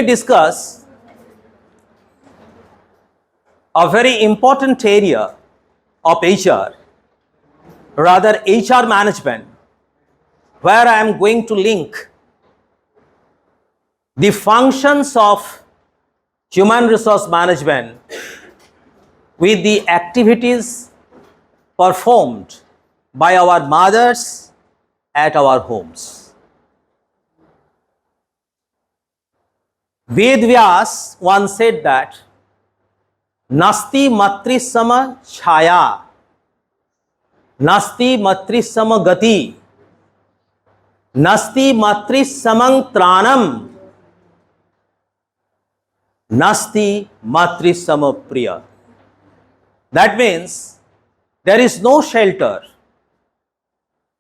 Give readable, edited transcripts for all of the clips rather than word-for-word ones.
Discuss a very important area of HR, rather HR management, where I am going to link the functions of human resource management with the activities performed by our mothers at our homes. Ved Vyas once said that Nasti matrisama chhaya, Nasti matrisama gati, Nasti matrisamang tranam, Nasti matrisama priya. That means there is no shelter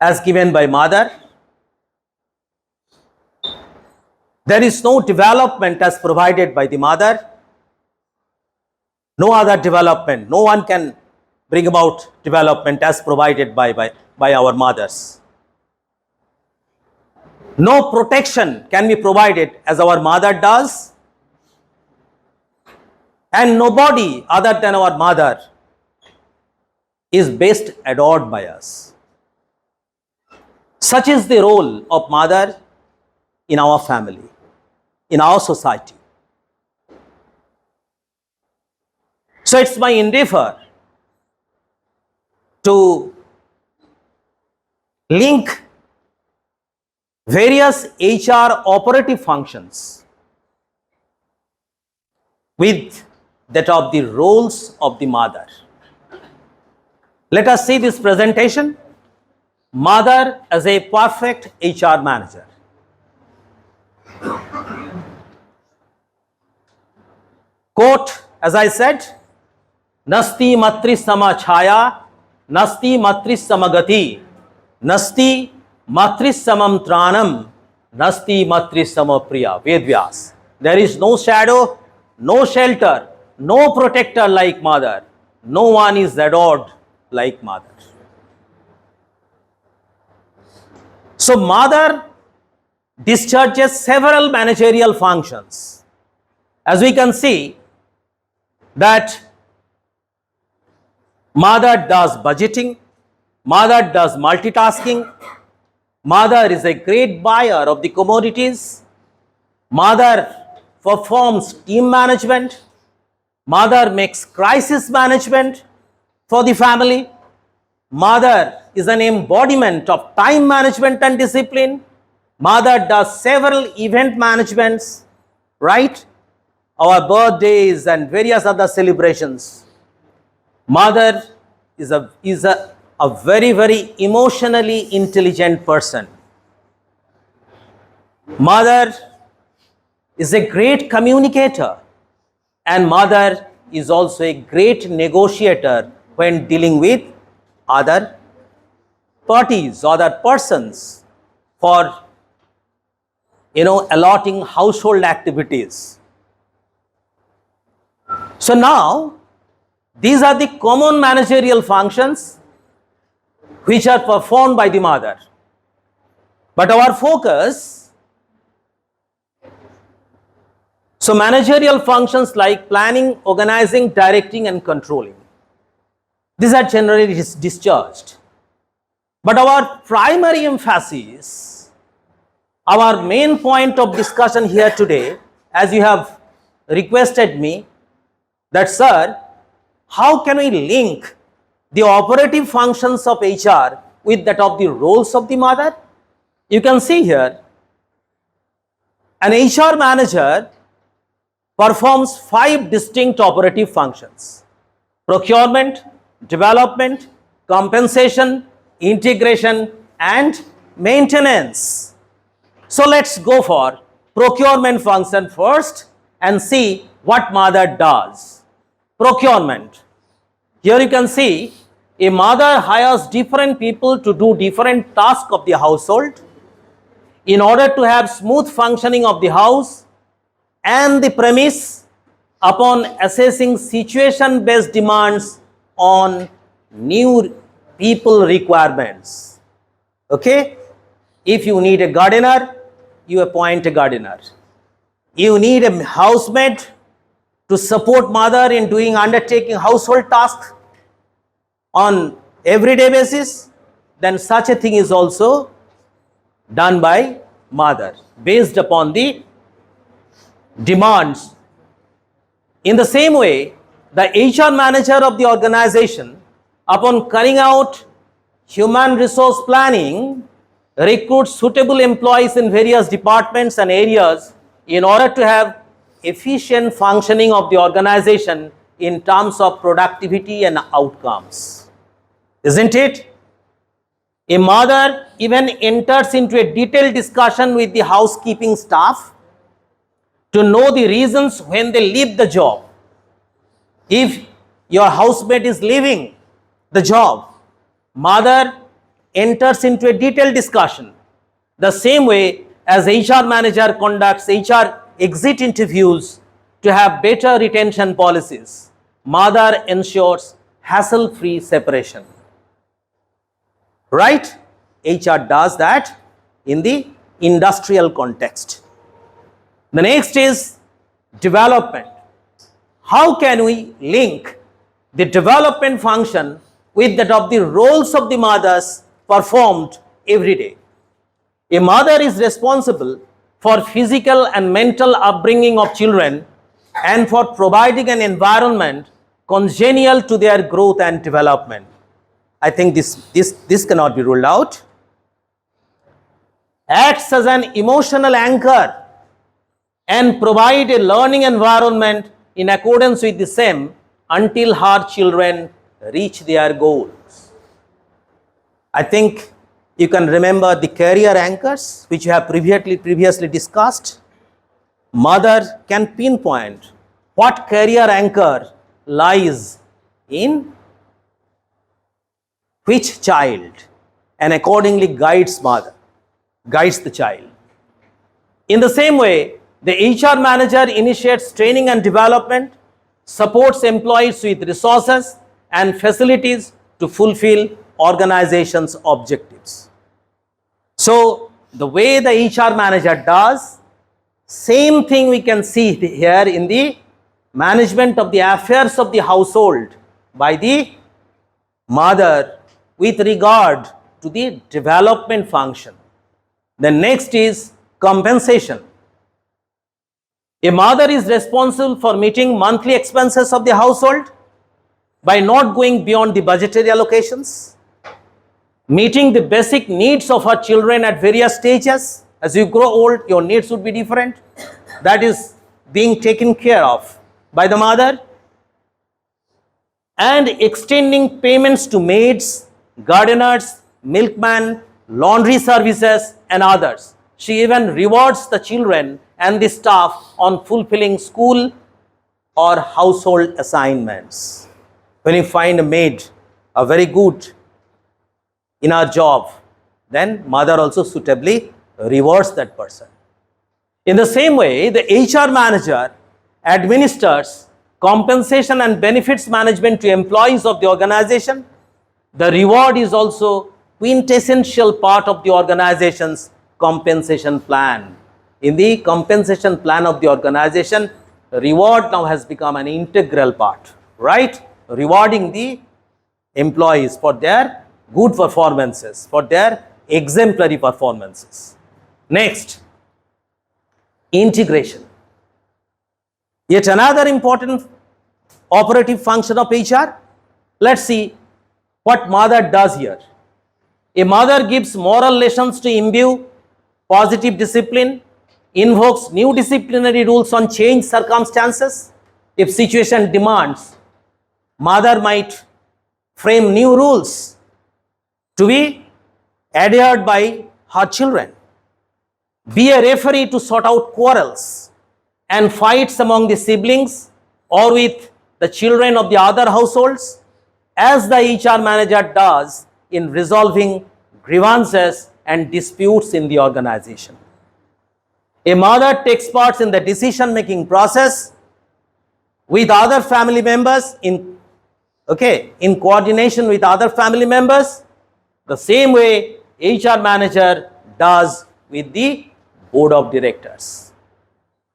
as given by mother. There is no development as provided by the mother. No other development. No one can bring about development as provided by our mothers. No protection can be provided as our mother does. And nobody other than our mother is best adored by us. Such is the role of mother in our family, in our society. So it's my endeavor to link various HR operative functions with that of the roles of the mother. Let us see this presentation. Mother as a perfect HR manager. Quote, as I said, Nasti matrisama chhaya, Nasti matrisama gati, Nasti matrisamam tranam, Nasti matrisama priya. Ved Vyas. There is no shadow, no shelter, no protector like mother. No one is adored like mother. So mother discharges several managerial functions. As we can see that mother does budgeting, mother does multitasking, mother is a great buyer of the commodities, mother performs team management, mother makes crisis management for the family, mother is an embodiment of time management and discipline, mother does several event managements, right? Our birthdays and various other celebrations. Mother is a very, very emotionally intelligent person. Mother is a great communicator, and mother is also a great negotiator when dealing with other parties, other persons for allotting household activities. So now these are the common managerial functions which are performed by the mother. But our focus, so managerial functions like planning, organizing, directing and controlling, these are generally discharged. But our primary emphasis, our main point of discussion here today, as you have requested me, that sir, how can we link the operative functions of HR with that of the roles of the mother? You can see here, an HR manager performs 5 distinct operative functions: procurement, development, compensation, integration and maintenance. So let's go for procurement function first and see what mother does. Procurement. Here you can see a mother hires different people to do different tasks of the household in order to have smooth functioning of the house and the premise upon assessing situation-based demands on new people requirements. Okay? If you need a gardener, you appoint a gardener. You need a housemaid to support mother in doing undertaking household tasks on everyday basis, then such a thing is also done by mother based upon the demands. In the same way, the HR manager of the organization, upon carrying out human resource planning, recruits suitable employees in various departments and areas in order to have efficient functioning of the organization in terms of productivity and outcomes. Isn't it? A mother even enters into a detailed discussion with the housekeeping staff to know the reasons when they leave the job. If your housemate is leaving the job, mother enters into a detailed discussion. The same way as HR manager conducts HR exit interviews to have better retention policies, mother ensures hassle-free separation. Right? HR does that in the industrial context. The next is development. How can we link the development function with that of the roles of the mothers performed every day? A mother is responsible for physical and mental upbringing of children and for providing an environment congenial to their growth and development. I think this cannot be ruled out. Acts as an emotional anchor and provide a learning environment in accordance with the same until her children reach their goals. I think you can remember the career anchors which you have previously discussed. Mother can pinpoint what career anchor lies in which child and accordingly guides the child. In the same way, the HR manager initiates training and development, supports employees with resources and facilities to fulfill organization's objectives. So, the way the HR manager does, same thing we can see here in the management of the affairs of the household by the mother with regard to the development function. The next is compensation. A mother is responsible for meeting monthly expenses of the household by not going beyond the budgetary allocations, meeting the basic needs of her children at various stages. As you grow old, your needs would be different. That is being taken care of by the mother. And extending payments to maids, gardeners, milkmen, laundry services and others. She even rewards the children and the staff on fulfilling school or household assignments. When you find a maid, a very good in our job, then mother also suitably rewards that person. In the same way, the HR manager administers compensation and benefits management to employees of the organization. The reward is also quintessential part of the organization's compensation plan. In the compensation plan of the organization, reward now has become an integral part, right? Rewarding the employees for their good performances, for their exemplary performances. Next, integration. Yet another important operative function of HR. Let's see what mother does here. A mother gives moral lessons to imbue positive discipline, invokes new disciplinary rules on changed circumstances. If situation demands, mother might frame new rules to be adhered by her children. Be a referee to sort out quarrels and fights among the siblings or with the children of the other households, as the HR manager does in resolving grievances and disputes in the organization. A mother takes part in the decision-making process with other family members in coordination with other family members, the same way HR manager does with the board of directors.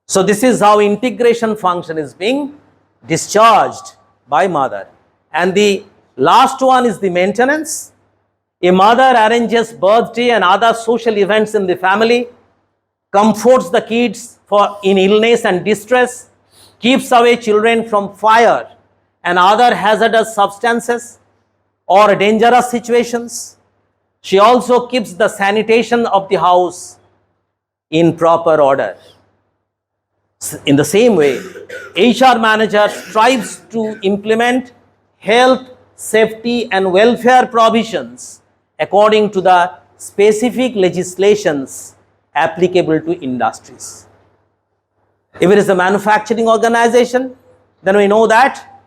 So this is how integration function is being discharged by mother. And the last one is the maintenance. A mother arranges birthday and other social events in the family, comforts the kids in illness and distress, keeps away children from fire and other hazardous substances or dangerous situations. She also keeps the sanitation of the house in proper order. In the same way, HR manager strives to implement health, safety and welfare provisions according to the specific legislations applicable to industries. If it is a manufacturing organization, then we know that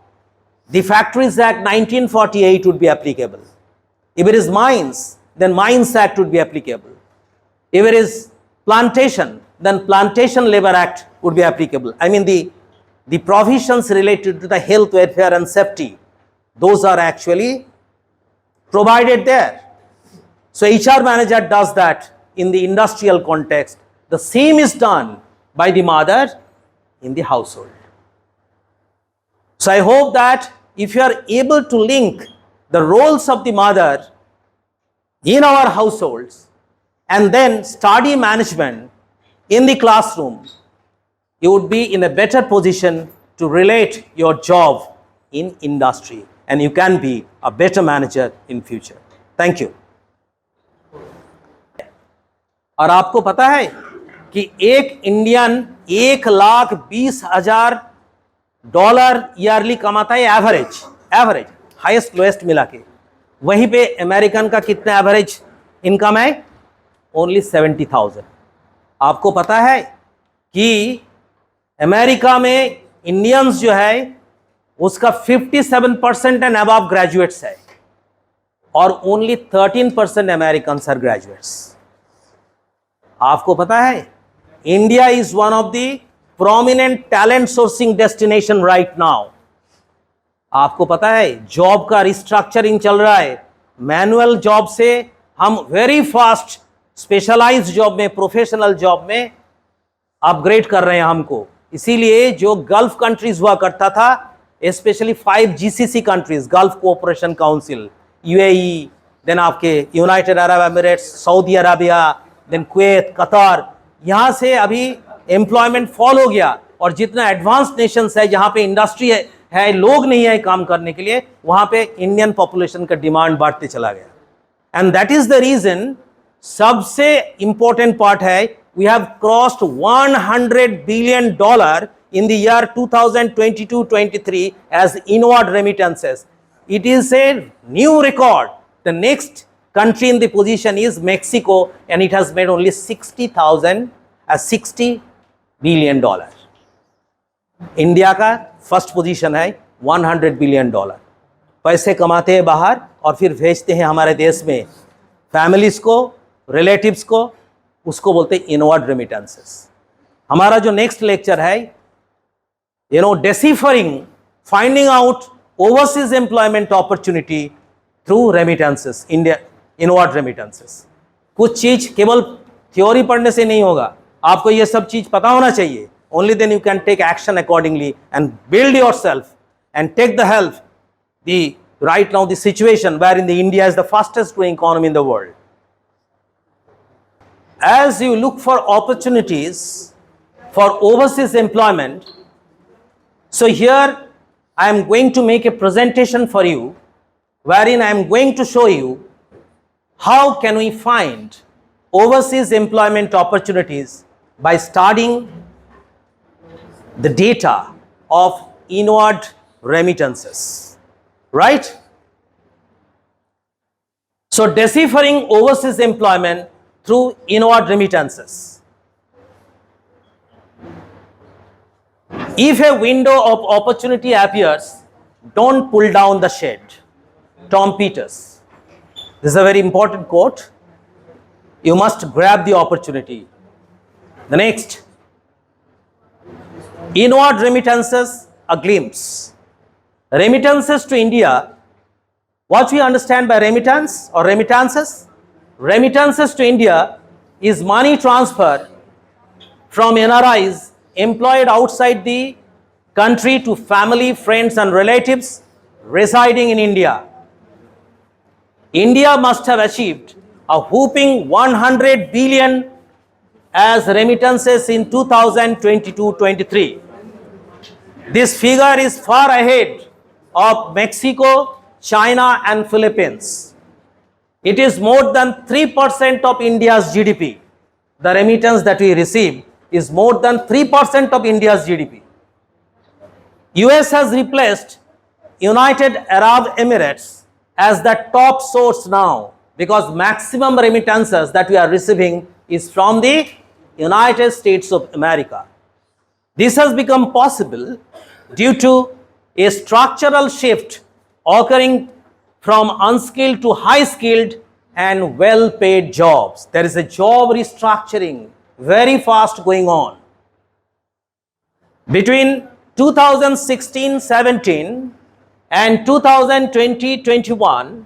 the Factories Act 1948 would be applicable. If it is mines, then Mines Act would be applicable. If it is plantation, then Plantation Labor Act would be applicable. I mean the provisions related to the health, welfare and safety, those are actually provided there. So HR manager does that in the industrial context. The same is done by the mother in the household. So I hope that if you are able to link the roles of the mother in our households and then study management in the classroom, you would be in a better position to relate your job in industry and you can be a better manager in future. Thank you. और आपको पता है कि एक Indian $1,20,000 yearly कमाता है average highest lowest मिला के, वहीं पे अमेरिकन का कितना एवरेज इनकम है? ओनली 70,000। आपको पता है कि अमेरिका में इंडियंस जो है उसका 57% एंड अबव ग्रेजुएट्स है और ओनली 13% अमेरिकन आर ग्रेजुएट्स। आपको पता है India is one of the prominent talent sourcing destination right now. आपको पता है जॉब का रिस्ट्रक्चरिंग चल रहा है, मैनुअल जॉब से हम वेरी फास्ट स्पेशलाइज्ड जॉब में, प्रोफेशनल जॉब में अपग्रेड कर रहे हैं हमको। इसीलिए जो गल्फ कंट्रीज हुआ करता था, specially 5 GCC countries, gulf cooperation council, UAE, then आपके United Arab Emirates, Saudi Arabia, then Kuwait, Qatar, यहाँ से अभी एम्प्लॉयमेंट फॉल हो गया और जितना एडवांस नेशंस है जहाँ पे इंडस्ट्री है लोग नहीं है काम करने के लिए, वहाँ पे इंडियन पॉपुलेशन का डिमांड बढ़ते चला गया। And that is the reason सबसे इंपॉर्टेंट पार्ट है, we have crossed $100 billion in the year 2022-23 as inward remittances. It is a new record. The next country in the position is Mexico and it has made only $60 billion. India का first position है $100 billion। पैसे कमाते हैं बाहर और फिर भेजते हैं हमारे देश में फैमिलीज को, रिलेटिव्स को, उसको बोलते हैं इनवर्ड रेमिटेंसेस। हमारा जो नेक्स्ट लेक्चर है, deciphering, finding out overseas employment opportunity through remittances, India inward remittances। कुछ चीज केवल थ्योरी पढ़ने से नहीं होगा, आपको ये सब चीज पता होना चाहिए। Only then you can take action accordingly and build yourself and take the help. Right now the situation wherein the India is the fastest growing economy in the world. As you look for opportunities for overseas employment, so here I am going to make a presentation for you wherein I am going to show you how can we find overseas employment opportunities by studying the data of inward remittances, right? So deciphering overseas employment through inward remittances. If a window of opportunity appears, don't pull down the shade. Tom Peters. This is a very important quote. You must grab the opportunity. The next, inward remittances, a glimpse. Remittances to India. What we understand by remittance or remittances? Remittances to India is money transfer from NRIs employed outside the country to family, friends, and relatives residing in India. India must have achieved a whopping 100 billion as remittances in 2022-23. This figure is far ahead of Mexico, China, and Philippines. It is more than 3% of India's GDP. The remittance that we receive is more than 3% of India's GDP. US has replaced United Arab Emirates as the top source now, because maximum remittances that we are receiving is from the United States of America. This has become possible due to a structural shift occurring from unskilled to high skilled and well paid jobs. There is a job restructuring very fast going on. Between 2016-17 and 2020-21,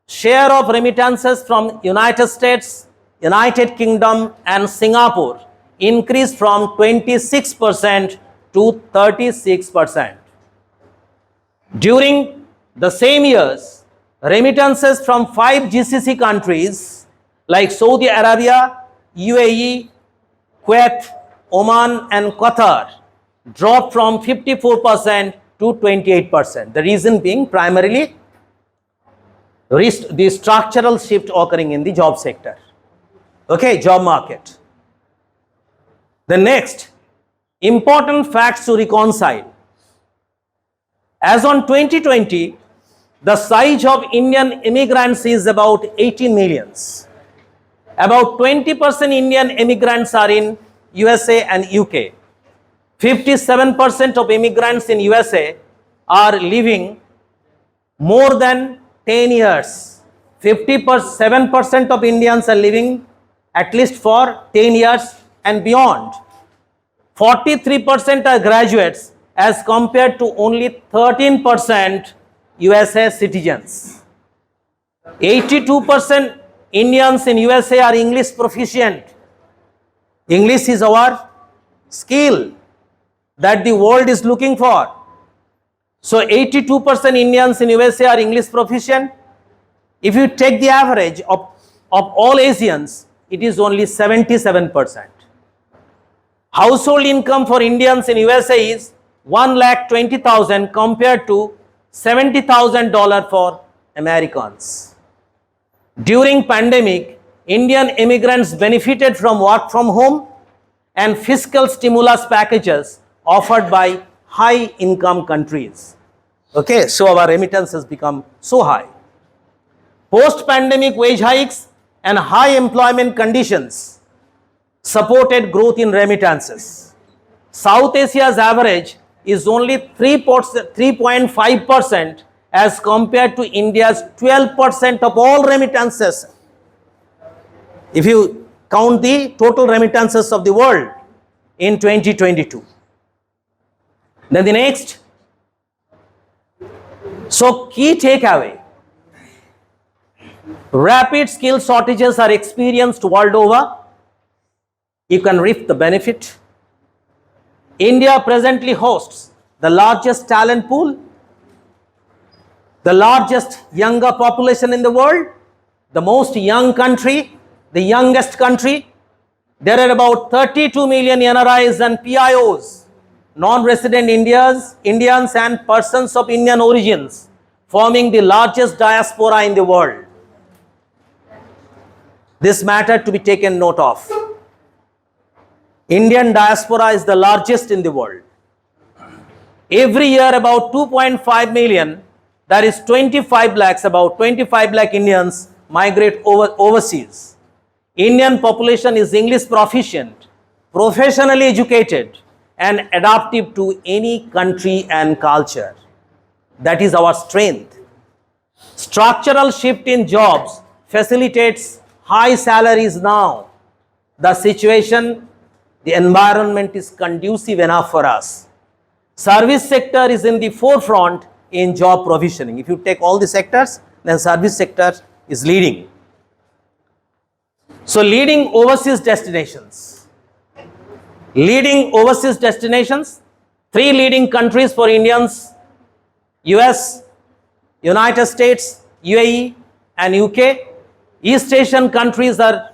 share of remittances from United States, United Kingdom, and Singapore increased from 26% to 36%. During the same years, remittances from 5 GCC countries like Saudi Arabia, UAE, Kuwait, Oman, and Qatar dropped from 54% to 28%. The reason being primarily the structural shift occurring in the job sector. Okay, job market. The next important facts to reconcile. As on 2020, the size of Indian immigrants is about 18 millions. About 20% Indian immigrants are in USA and UK. 57% of immigrants in USA are living more than 10 years. 57% of Indians are living at least for 10 years and beyond. 43% are graduates as compared to only 13% USA citizens. 82% Indians in USA are English proficient. English is our skill that the world is looking for. So 82% Indians in USA are English proficient. If you take the average of all Asians, it is only 77%. Household income for Indians in USA is 1,20,000 compared to $70,000 for Americans. During pandemic, Indian immigrants benefited from work from home and fiscal stimulus packages offered by high income countries. Okay, so our remittance has become so high. Post-pandemic wage hikes and high employment conditions supported growth in remittances. South Asia's average is only 3.5% as compared to India's 12% of all remittances. If you count the total remittances of the world in 2022. Then the next. So key takeaway. Rapid skill shortages are experienced world over. You can reap the benefit. India presently hosts the largest talent pool, the largest younger population in the world, the most young country, the youngest country. There are about 32 million NRIs and PIOs, non-resident Indians and persons of Indian origins, forming the largest diaspora in the world. This matter to be taken note of. Indian diaspora is the largest in the world. Every year about 2.5 million, that is 25 lakhs, about 25 lakh Indians migrate overseas. Indian population is English proficient, professionally educated, and adaptive to any country and culture. That is our strength. Structural shift in jobs facilitates high salaries now. The situation, the environment is conducive enough for us. Service sector is in the forefront in job provisioning. If you take all the sectors, then service sector is leading. So leading overseas destinations. Leading overseas destinations, 3 leading countries for Indians: US, United States, UAE, and UK. East Asian countries are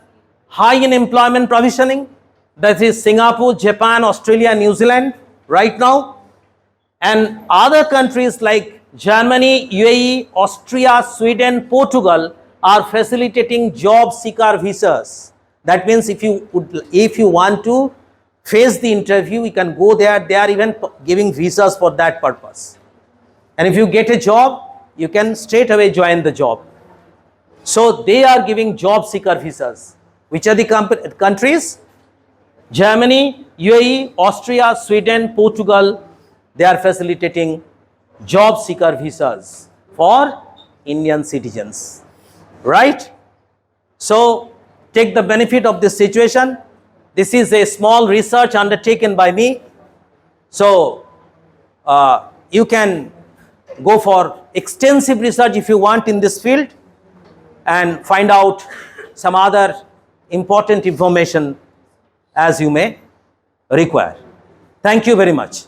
high in employment provisioning. That is Singapore, Japan, Australia, New Zealand right now. And other countries like Germany, UAE, Austria, Sweden, Portugal are facilitating job seeker visas. That means if you want to face the interview, you can go there. They are even giving visas for that purpose. And if you get a job, you can straight away join the job. So they are giving job seeker visas. Which are the countries? Germany, UAE, Austria, Sweden, Portugal. They are facilitating job seeker visas for Indian citizens. Right? So take the benefit of this situation. This is a small research undertaken by me. So you can go for extensive research if you want in this field and find out some other important information as you may require. Thank you very much.